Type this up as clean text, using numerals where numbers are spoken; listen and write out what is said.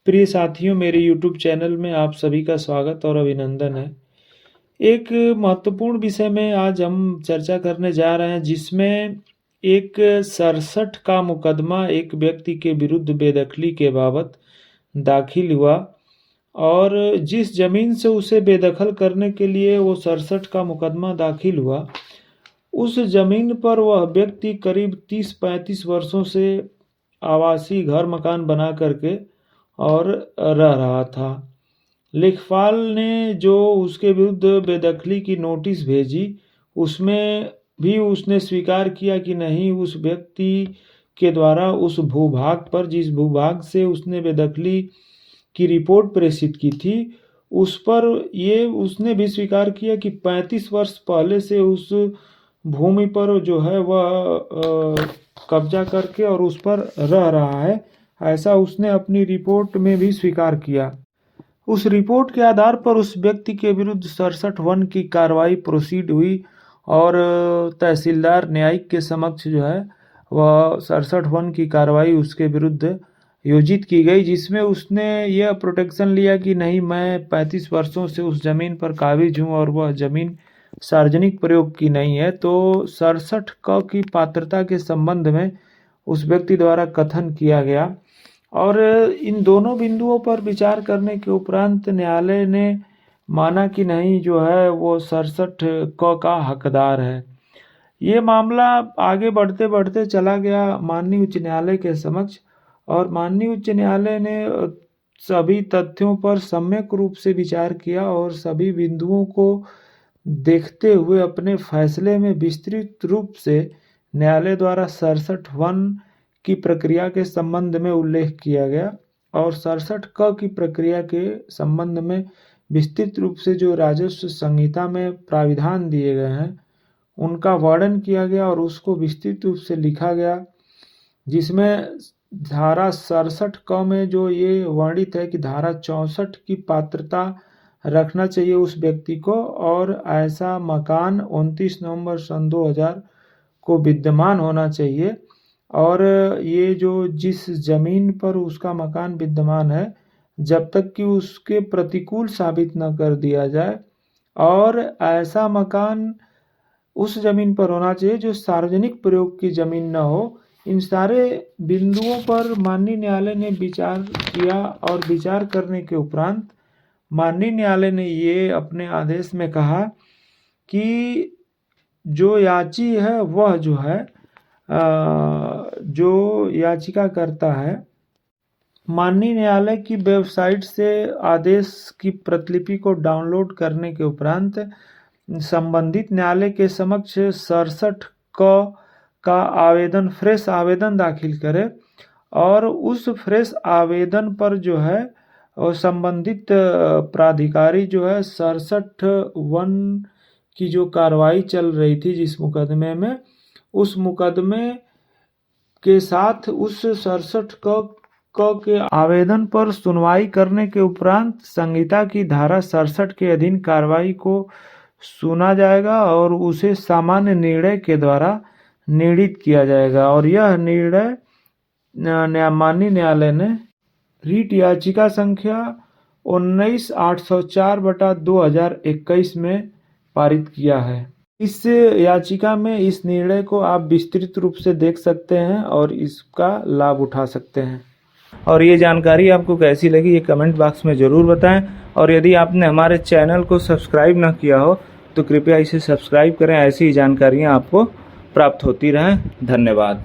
प्रिय साथियों, मेरे YouTube चैनल में आप सभी का स्वागत और अभिनंदन है। एक महत्वपूर्ण विषय में आज हम चर्चा करने जा रहे हैं, जिसमें एक 67 का मुकदमा एक व्यक्ति के विरुद्ध बेदखली के बाबत दाखिल हुआ और जिस ज़मीन से उसे बेदखल करने के लिए वो 67 का मुकदमा दाखिल हुआ, उस ज़मीन पर वह व्यक्ति करीब 30-35 वर्षों से आवासीय घर मकान बना करके और रह रहा था। लेखपाल ने जो उसके विरुद्ध बेदखली की नोटिस भेजी, उसमें भी उसने स्वीकार किया कि नहीं, उस व्यक्ति के द्वारा उस भूभाग पर, जिस भूभाग से उसने बेदखली की रिपोर्ट प्रेषित की थी, उस पर ये उसने भी स्वीकार किया कि 35 वर्ष पहले से उस भूमि पर जो है वह कब्जा करके और उस पर रह रहा है। ऐसा उसने अपनी रिपोर्ट में भी स्वीकार किया। उस रिपोर्ट के आधार पर उस व्यक्ति के विरुद्ध 67(1) की कार्रवाई प्रोसीड हुई और तहसीलदार न्यायिक के समक्ष जो है वह 67(1) की कार्रवाई उसके विरुद्ध योजित की गई, जिसमें उसने यह प्रोटेक्शन लिया कि नहीं, मैं 35 वर्षों से उस ज़मीन पर काबिज हूँ और वह ज़मीन सार्वजनिक प्रयोग की नहीं है। तो 67(क) की पात्रता के संबंध में उस व्यक्ति द्वारा कथन किया गया और इन दोनों बिंदुओं पर विचार करने के उपरांत न्यायालय ने माना कि नहीं, जो है वो 67(क) का हकदार है। ये मामला आगे बढ़ते बढ़ते चला गया माननीय उच्च न्यायालय के समक्ष और माननीय उच्च न्यायालय ने सभी तथ्यों पर सम्यक रूप से विचार किया और सभी बिंदुओं को देखते हुए अपने फैसले में विस्तृत रूप से न्यायालय द्वारा 67(1) की प्रक्रिया के संबंध में उल्लेख किया गया और 67(क) की प्रक्रिया के संबंध में विस्तृत रूप से जो राजस्व संहिता में प्राविधान दिए गए हैं उनका वर्णन किया गया और उसको विस्तृत रूप से लिखा गया, जिसमें धारा 67(क) में जो ये वर्णित है कि धारा 64 की पात्रता रखना चाहिए उस व्यक्ति को और ऐसा मकान 29 नवंबर सन 2000 को विद्यमान होना चाहिए और ये जो जिस ज़मीन पर उसका मकान विद्यमान है, जब तक कि उसके प्रतिकूल साबित न कर दिया जाए, और ऐसा मकान उस ज़मीन पर होना चाहिए जो सार्वजनिक प्रयोग की ज़मीन न हो। इन सारे बिंदुओं पर माननीय न्यायालय ने विचार किया और विचार करने के उपरांत माननीय न्यायालय ने ये अपने आदेश में कहा कि जो याची है वह जो है जो याचिका करता है, माननीय न्यायालय की वेबसाइट से आदेश की प्रतिलिपि को डाउनलोड करने के उपरांत संबंधित न्यायालय के समक्ष 67(क) का आवेदन, फ्रेश आवेदन दाखिल करे और उस फ्रेश आवेदन पर जो है और संबंधित प्राधिकारी जो है 67(1) की जो कार्रवाई चल रही थी जिस मुकदमे में, उस मुकदमे के साथ उस 67(क) के आवेदन पर सुनवाई करने के उपरांत संहिता की धारा 67 के अधीन कार्रवाई को सुना जाएगा और उसे सामान्य निर्णय के द्वारा निर्णित किया जाएगा। और यह निर्णय माननीय न्यायालय ने रीट याचिका संख्या 19-804/2021 में पारित किया है। इस याचिका में इस निर्णय को आप विस्तृत रूप से देख सकते हैं और इसका लाभ उठा सकते हैं। और ये जानकारी आपको कैसी लगी ये कमेंट बॉक्स में ज़रूर बताएं और यदि आपने हमारे चैनल को सब्सक्राइब ना किया हो तो कृपया इसे सब्सक्राइब करें, ऐसी जानकारियाँ आपको प्राप्त होती रहें। धन्यवाद।